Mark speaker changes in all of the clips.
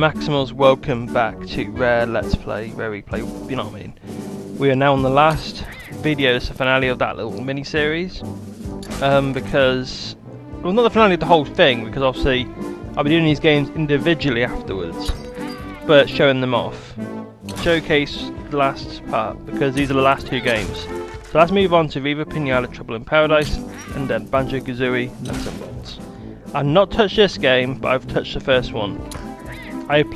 Speaker 1: Maximals, welcome back to Let's Play, where we play, you know what I mean. We are now on the last video, it's the finale of that little mini-series. Because, well, not the finale of the whole thing, because obviously I'll be doing these games individually afterwards, but showing them off. Showcase the last part, because these are the last two games. So let's move on to Viva Pinata, Trouble in Paradise, and then Banjo-Kazooie, Nuts and Bolts. I've not touched this game, but I've touched the first one. I've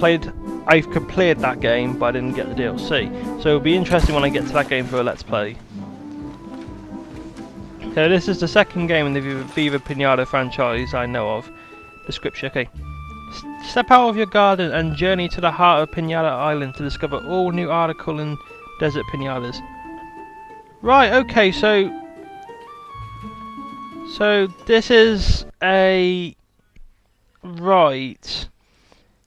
Speaker 1: completed that game, but I didn't get the DLC. So it'll be interesting when I get to that game for a Let's Play. So this is the second game in the Viva Pinata franchise I know of. Description, okay. Step out of your garden and journey to the heart of Pinata Island to discover all new article and desert pinatas. Right, okay, so this is a... Right.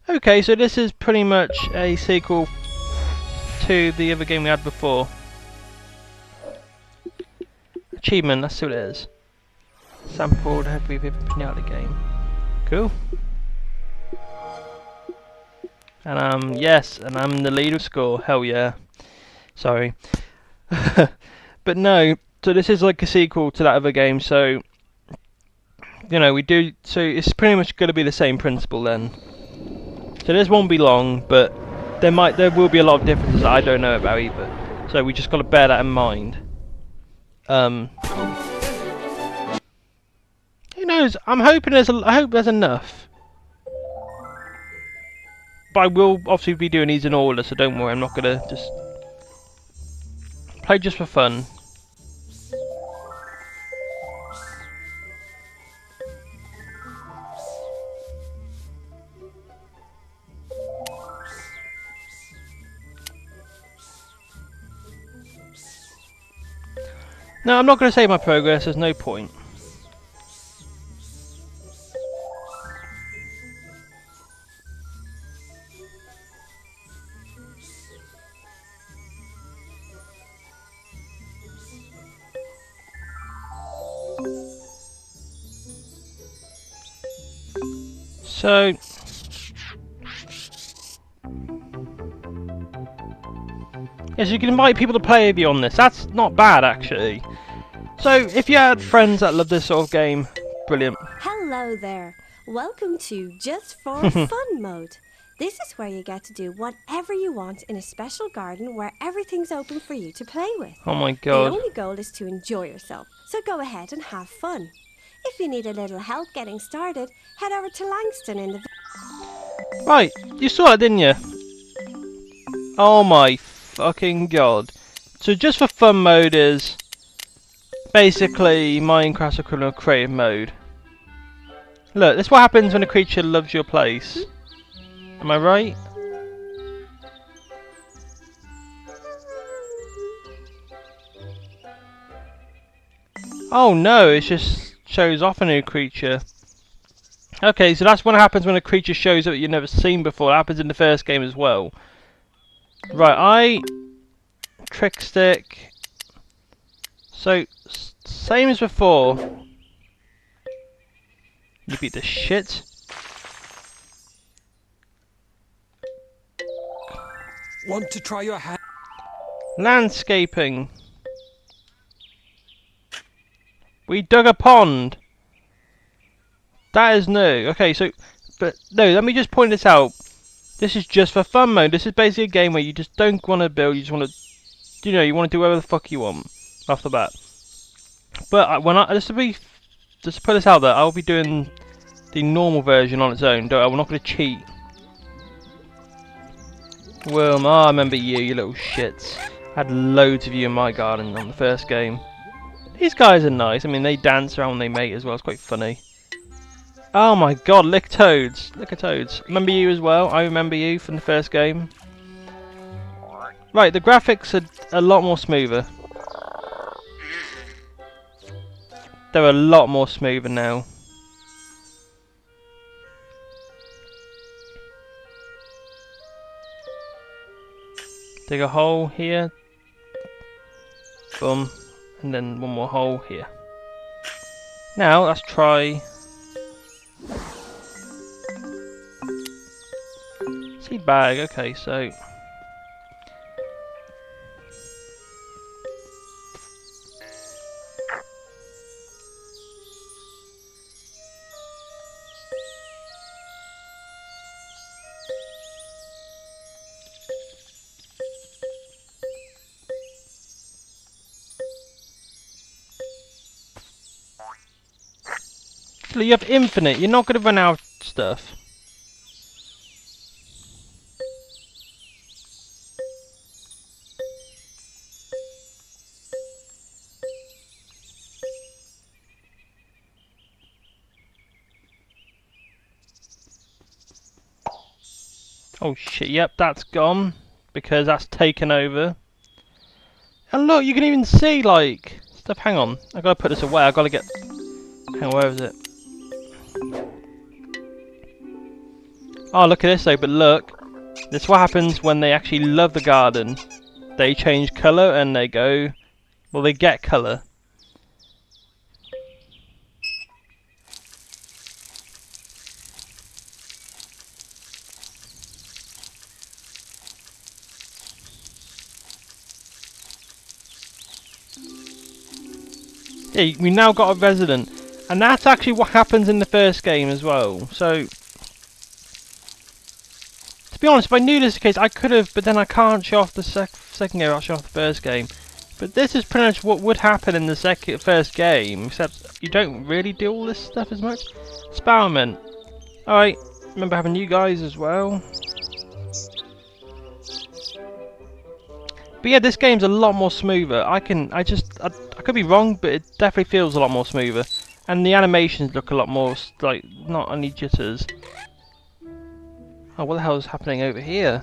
Speaker 1: Okay, so this is pretty much a sequel to the other game we had before. Achievement, let's see what it is. Sampled Heavy Viva Pinata game. Cool. And yes, and I'm the leader of score, hell yeah. Sorry. But no, so this is like a sequel to that other game, so you know, so it's pretty much going to be the same principle then. So this won't be long, but there will be a lot of differences that I don't know about either. So we just got to bear that in mind. Who knows? I'm hoping I hope there's enough. But I will obviously be doing these in order, so don't worry. I'm not gonna just play just for fun. No, I'm not going to save my progress, there's no point. So... yes, you can invite people to play with you on this, that's not bad actually. So, if you had friends that love this sort of game, brilliant.
Speaker 2: Hello there. Welcome to Just for Fun mode. This is where you get to do whatever you want in a special garden where everything's open for you to play with.
Speaker 1: Oh my god.
Speaker 2: The only goal is to enjoy yourself, so go ahead and have fun. If you need a little help getting started, head over to Langston in the...
Speaker 1: Right, you saw it, didn't you? Oh my fucking god. So Just for Fun mode is... basically, Minecraft's equivalent of creative mode. Look, this is what happens when a creature loves your place. Am I right? Oh no, it just shows off a new creature. Okay, so that's what happens when a creature shows up that you've never seen before. It happens in the first game as well. Right, Trick Stick. So, same as before. You beat the shit.
Speaker 3: Want to try your hand?
Speaker 1: Landscaping. We dug a pond. That is new. Okay, so, but no, let me just point this out. This is just for fun mode. This is basically a game where you just don't want to build. You just want to, you know, you want to do whatever the fuck you want off the bat. But just to put this out there, I'll be doing the normal version on its own. I'm not going to cheat. Well, I remember you little shits. I had loads of you in my garden on the first game. These guys are nice. I mean, they dance around when they mate as well. It's quite funny. Oh my god, lick toads. Lick a toads. Remember you as well? I remember you from the first game. Right, the graphics are a lot more smoother. They're a lot more smoother now. Dig a hole here. Boom. And then one more hole here. Now, let's try Seed bag, okay, so... You have infinite, you're not going to run out of stuff. Oh shit, yep, that's gone. Because that's taken over. And look, you can even see, like, stuff. Hang on, I gotta put this away, I gotta get... Hang on, where is it? Oh, look at this though, but look. This is what happens when they actually love the garden. They change colour and they go... Well, they get colour. Yeah, we now got a resident. And that's actually what happens in the first game as well. So... To be honest, if I knew this was the case, I could have, but then I can't show off the second game, I'll show off the first game. But this is pretty much what would happen in the first game, except you don't really do all this stuff as much. Experiment. Alright, remember having you guys as well. But yeah, this game's a lot more smoother. I could be wrong, but it definitely feels a lot more smoother. And the animations look a lot more, like, not only jitters. Oh, what the hell is happening over here?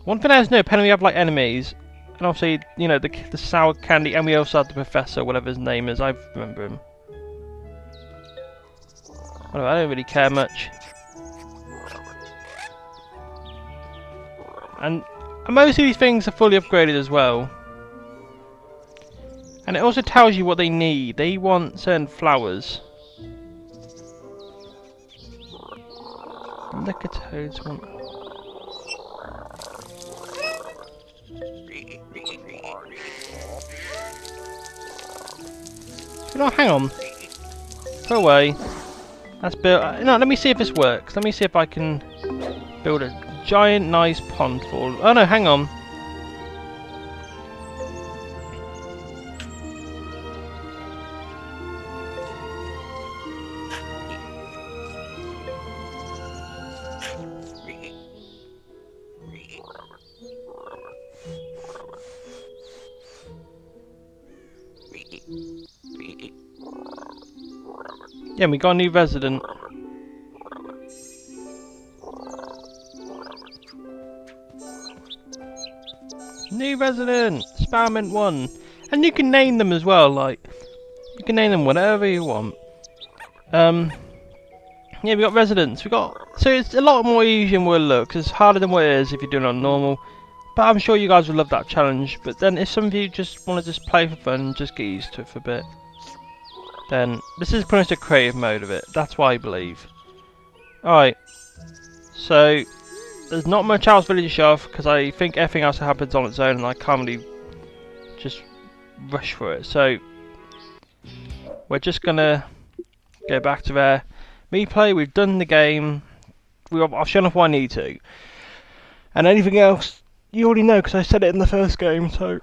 Speaker 1: One thing I just know, apparently we have like enemies, and obviously, you know, the sour candy, and we also have the professor, whatever his name is. I remember him. Whatever, I don't really care much. And most of these things are fully upgraded as well. And it also tells you what they need. They want certain flowers. Liquor toads want... No, hang on. Go away. That's built... No, let me see if this works. Let me see if I can build a giant, nice pond for... Oh no, hang on. Yeah, we got a new resident. New resident! Experiment 1. And you can name them as well, like... You can name them whatever you want. Yeah, we got residents. We got... So it's a lot more easier than what it looks. It's harder than what it is if you're doing it on normal. But I'm sure you guys will love that challenge. But then if some of you just want to just play for fun and just get used to it for a bit, then this is pretty much the creative mode of it. That's what I believe. Alright. So, there's not much else really to show off, because I think everything else happens on its own and I can't really just rush for it. So, we're just gonna go back to there. Me play, we've done the game. I've shown off what I need to. And anything else, you already know because I said it in the first game, so...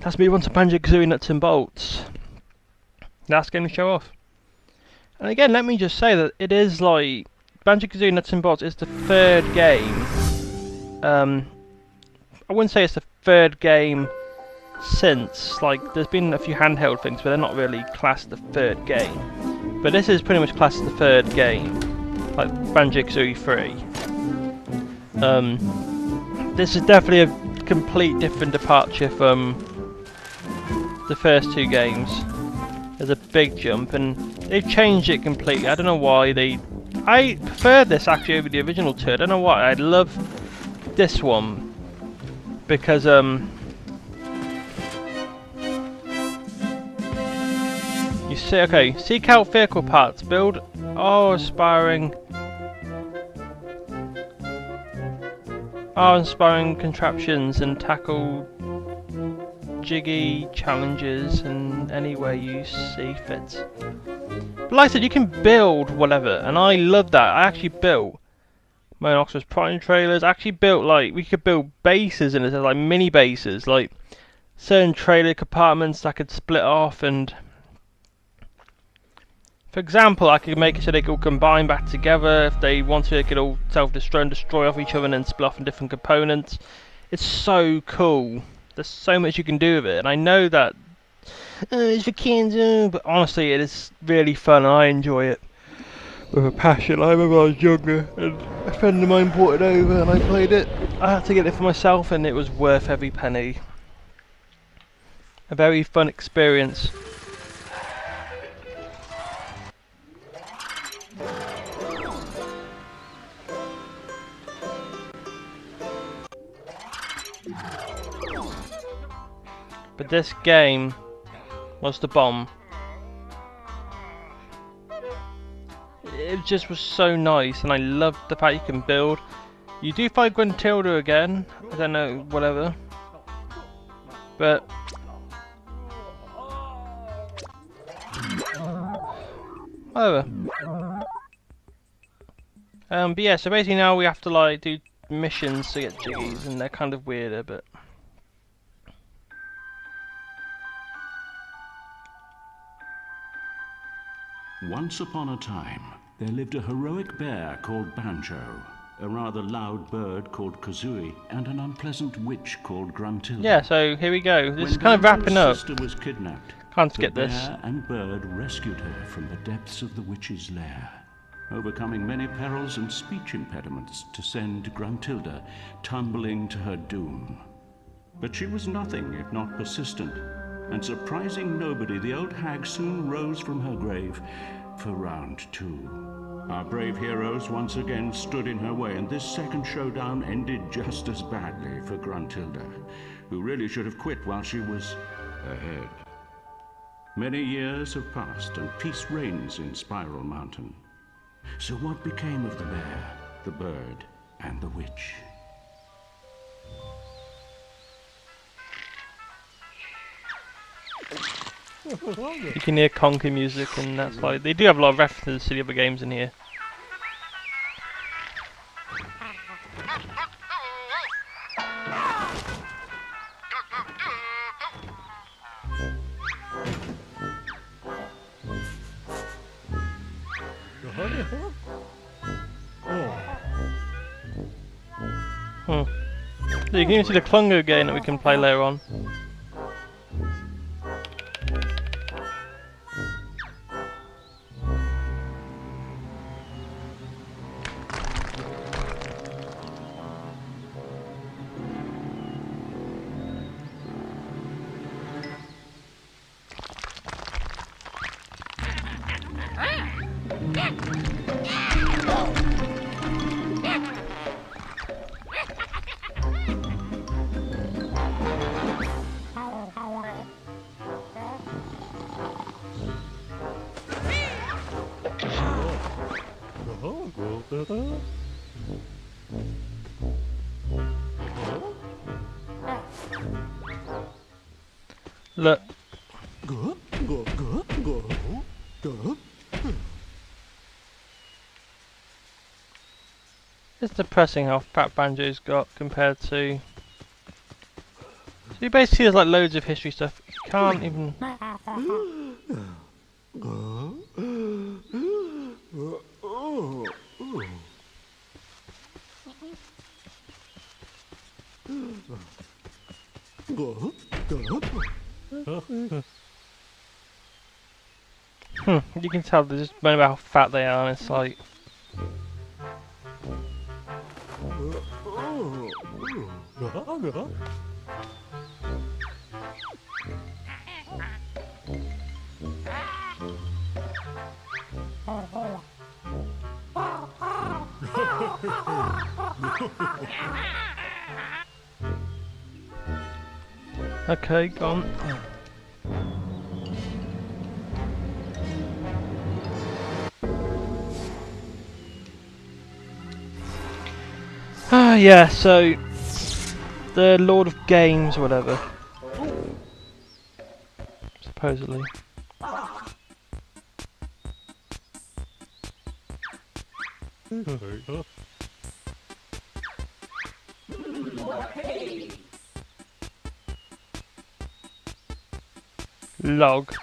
Speaker 1: That's me on to Banjo-Kazooie Nuts and Bolts. That's going to show off. And again, let me just say that it is like... Banjo-Kazooie Nuts and Bolts is the third game. I wouldn't say it's the third game since. Like, there's been a few handheld things, but they're not really classed the third game. But this is pretty much classed the third game. Like Banjo-Kazooie 3. This is definitely a complete different departure from the first two games. There's a big jump, and they've changed it completely. I don't know why I prefer this actually over the original two. I don't know why. I love this one because you see, okay, seek out vehicle parts, build. Oh, aspiring. awe-inspiring contraptions and tackle jiggy challenges in any way you see fit. But like I said, you can build whatever, and I love that. I actually built my Oxford's Prime trailers. I actually built, like, we could build bases in it, like mini bases, like certain trailer compartments that I could split off, and for example, I could make it so they could all combine back together. If they wanted, they could all self-destruct and destroy off each other and then split off in different components. It's so cool. There's so much you can do with it, and I know that it's for kids, but honestly, it is really fun, and I enjoy it with a passion. I remember I was younger, and a friend of mine brought it over, and I played it. I had to get it for myself, and it was worth every penny. A very fun experience. But this game was the bomb. It just was so nice, and I loved the fact you can build. You do find Gruntilda again. I don't know, whatever. But whatever. But yeah, so basically now we have to like do missions to get jiggies, and they're kind of weirder, but.
Speaker 4: Once upon a time, there lived a heroic bear called Banjo, a rather loud bird called Kazooie, and an unpleasant witch called Gruntilda.
Speaker 1: Yeah, so here we go. This is
Speaker 4: When
Speaker 1: kind of wrapping up.
Speaker 4: Banjo's sister was kidnapped,
Speaker 1: Can't
Speaker 4: the
Speaker 1: skip this.
Speaker 4: bear and bird rescued her from the depths of the witch's lair, overcoming many perils and speech impediments to send Gruntilda tumbling to her doom. But she was nothing if not persistent, and surprising nobody, the old hag soon rose from her grave for round 2. Our brave heroes once again stood in her way, and this second showdown ended just as badly for Gruntilda, who really should have quit while she was ahead. Many years have passed, and peace reigns in Spiral Mountain. So what became of the bear, the bird, and the witch?
Speaker 1: You can hear conker music, and that's like they do have a lot of references to the other games in here. So you can even see the Clungo game that we can play later on. Look. It's depressing how fat Banjo's got compared to. So you basically there's like loads of history stuff. You can't even. You can tell they're just moaning about how fat they are, and it's like. Okay, gone. Yeah, so the Lord of Games or whatever. Supposedly. Log.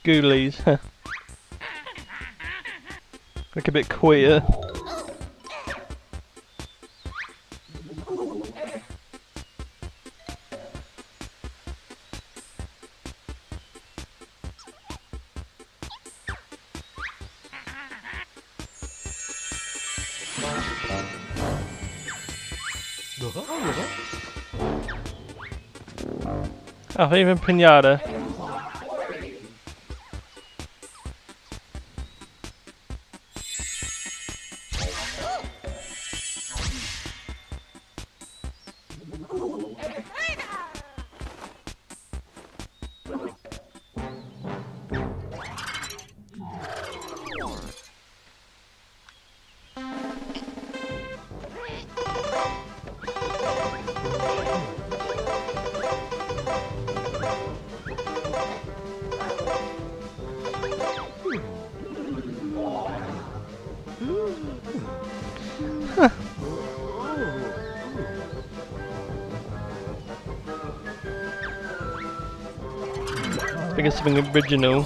Speaker 1: Ghoulies. Look a bit queer. Oh, even Pinata. I think it's something original.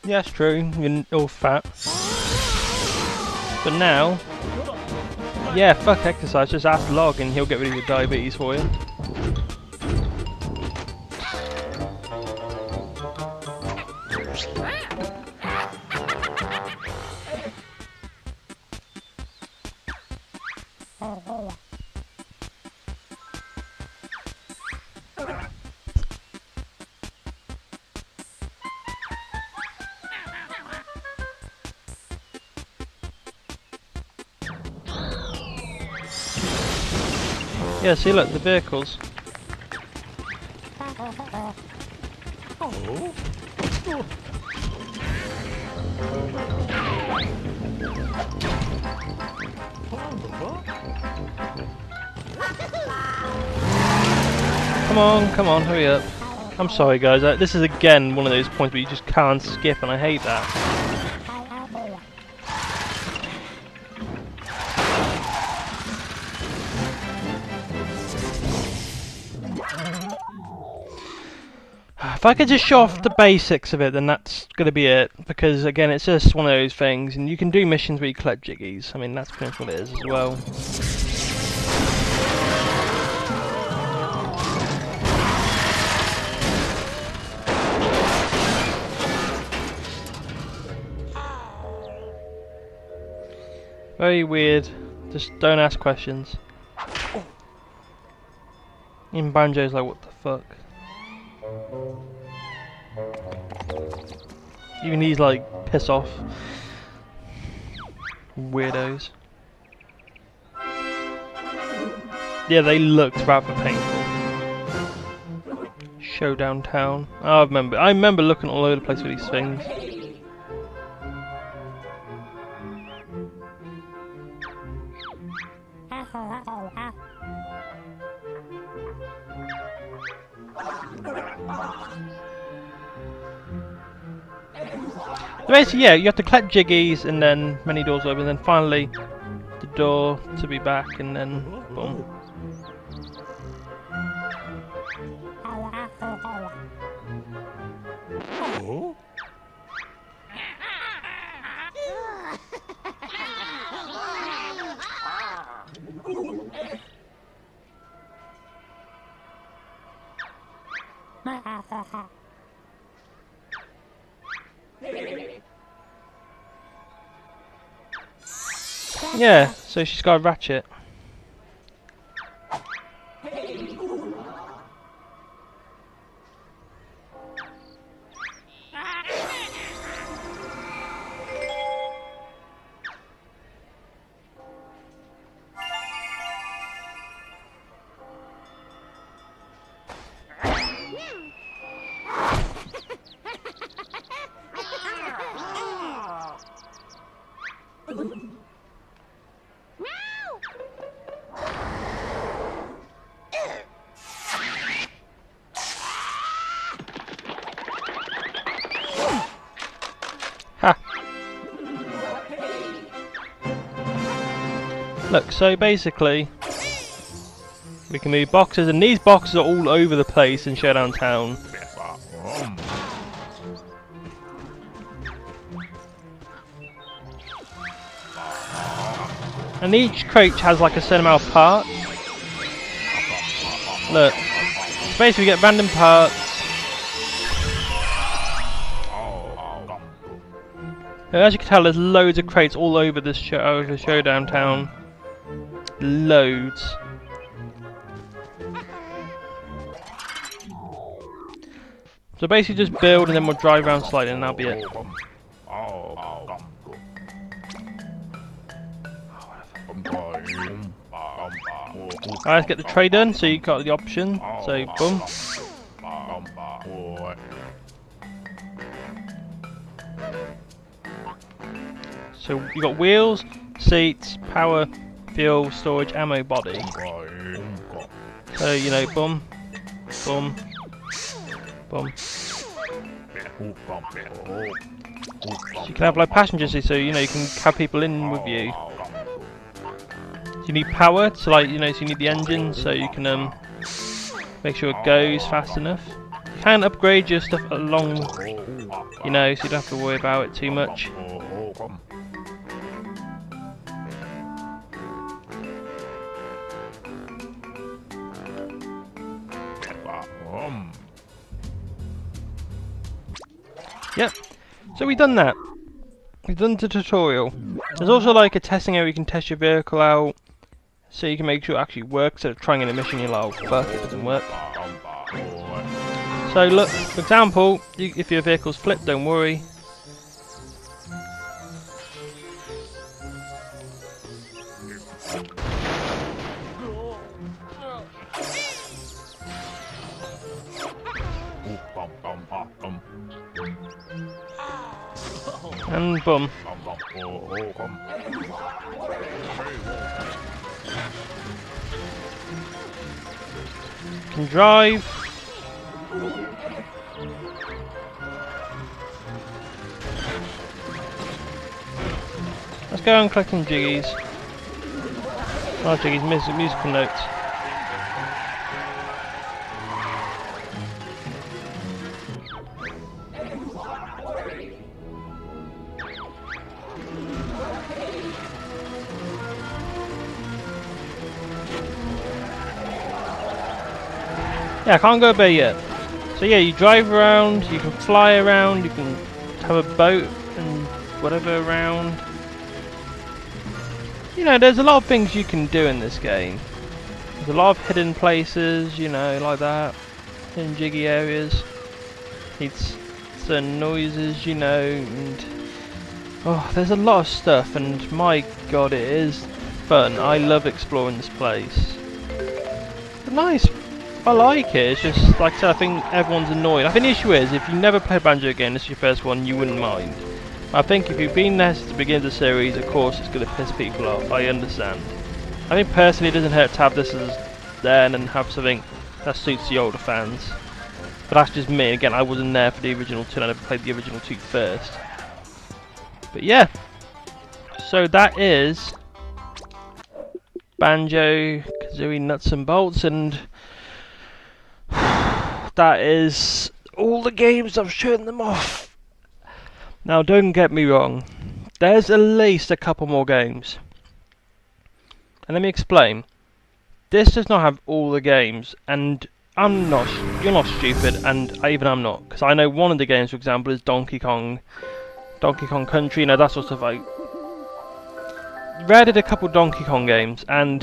Speaker 1: Yeah, it's true. You're all fat. But now, yeah, fuck exercise. Just ask Log and he'll get rid of your diabetes for you. Yeah, see, look, the vehicles. Come on, hurry up. I'm sorry, guys. This is again one of those points where you just can't skip, and I hate that. If I could just show off the basics of it, then that's going to be it. Because, again, it's just one of those things. And you can do missions where you collect jiggies. I mean, that's pretty much what it is as well. Very weird. Just don't ask questions. Even Banjo's like, what the fuck? Even he's like, piss off. Weirdos. Yeah, they looked rather painful. Showdown Town. Oh, I remember looking all over the place with these things. Basically, yeah, you have to collect jiggies and then many doors open, and then finally the door to be back, and then boom. Yeah, so she's got a ratchet. Ha! Look, so basically, we can move boxes, and these boxes are all over the place in Showdown Town. And each crate has like a certain amount of parts. Look, so basically we get random parts. As you can tell, there's loads of crates all over this Showdown Town. Loads. So basically just build and then we'll drive around slightly and that'll be it. Alright, let's get the tray done, so you got the option. So, boom. So you got wheels, seats, power, fuel, storage, ammo, body. So you know, boom, boom, boom. So you can have like passengers, so you know you can have people in with you. So you need power, so like you know, so you need the engine, so you can make sure it goes fast enough. You can upgrade your stuff along, you know, so you don't have to worry about it too much. Yep, so we've done that. We've done the tutorial. There's also like a testing area you can test your vehicle out, so you can make sure it actually works instead of trying in a mission you're like, oh fuck, it doesn't work. So look, for example, if your vehicle's flipped, don't worry. And boom. Can drive. Let's go and click on Jiggies. Oh, Jiggies, musical notes. Yeah, I can't go there yet. So yeah, you drive around, you can fly around, you can have a boat and whatever around. You know, there's a lot of things you can do in this game. There's a lot of hidden places, you know, like that. Hidden jiggy areas. Needs certain noises, you know, and oh, there's a lot of stuff, and my god, it is fun. I love exploring this place. It's nice. I like it, it's just, like I said, I think everyone's annoyed. I think the issue is, if you never played Banjo again, this is your first one, you wouldn't mind. I think if you've been there since the beginning of the series, of course it's going to piss people off, I understand. I think personally it doesn't hurt to have this as there and then have something that suits the older fans. But that's just me, again, I wasn't there for the original 2, I never played the original 2 first. But yeah, so that is Banjo, Kazooie Nuts and Bolts, and that is all the games. I've shown them off. Now don't get me wrong, there's at least a couple more games. And let me explain. This does not have all the games, and I'm not, you're not stupid, and I'm not. Because I know one of the games, for example, is Donkey Kong Country, you know, that sort of stuff. Rare did a couple Donkey Kong games, and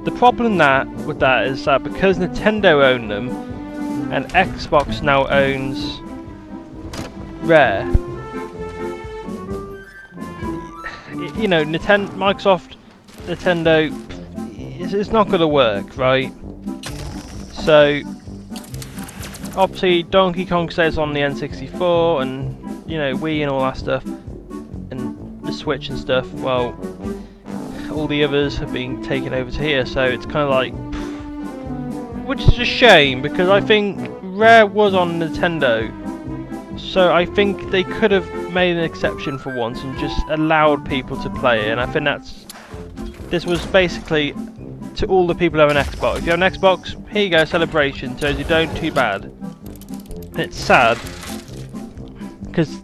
Speaker 1: the problem with that is that because Nintendo owned them, and Xbox now owns Rare, you know, Microsoft, Nintendo, it's not going to work, right? So obviously Donkey Kong stays on the N64 and, you know, Wii and all that stuff, and the Switch and stuff. Well, all the others have been taken over to here, so it's kind of like, which is a shame, because I think Rare was on Nintendo, so I think they could have made an exception for once and just allowed people to play it. And I think this was basically to all the people who have an Xbox. If you have an Xbox, here you go, celebration. Those who don't, too bad. And it's sad, because,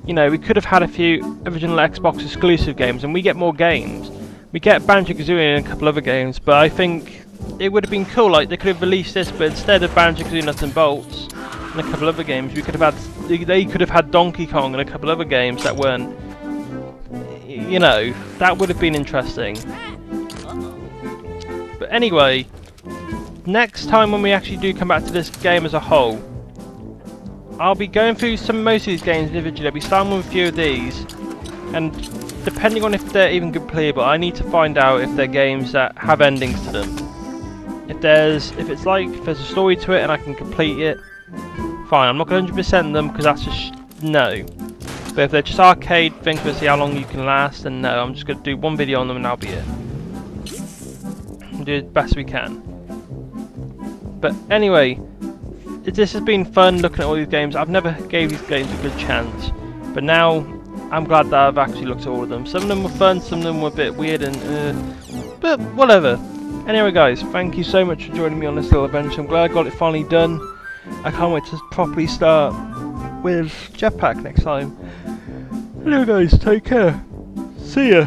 Speaker 1: you know, we could have had a few original Xbox exclusive games, and we get more games. We get Banjo-Kazooie and a couple other games, but I think it would have been cool, like they could have released this, but instead of Banjo-Kazooie Nuts and Bolts and a couple other games, we could have had, they could have had Donkey Kong and a couple other games that weren't, you know, that would have been interesting. But anyway, next time when we actually do come back to this game as a whole, I'll be going through most of these games individually. I'll be starting with a few of these, and depending on if they're even completable, I need to find out if they're games that have endings to them. If there's a story to it and I can complete it, fine. I'm not going to 100% them, because that's just no. But if they're just arcade things to see how long you can last, then no, I'm just going to do one video on them and that'll be it. Do the best we can. But anyway, this has been fun looking at all these games. I've never gave these games a good chance, but now I'm glad that I've actually looked at all of them. Some of them were fun, some of them were a bit weird, and but whatever. Anyway guys, thank you so much for joining me on this little adventure. I'm glad I got it finally done. I can't wait to properly start with Jetpack next time. Anyway guys, take care. See ya.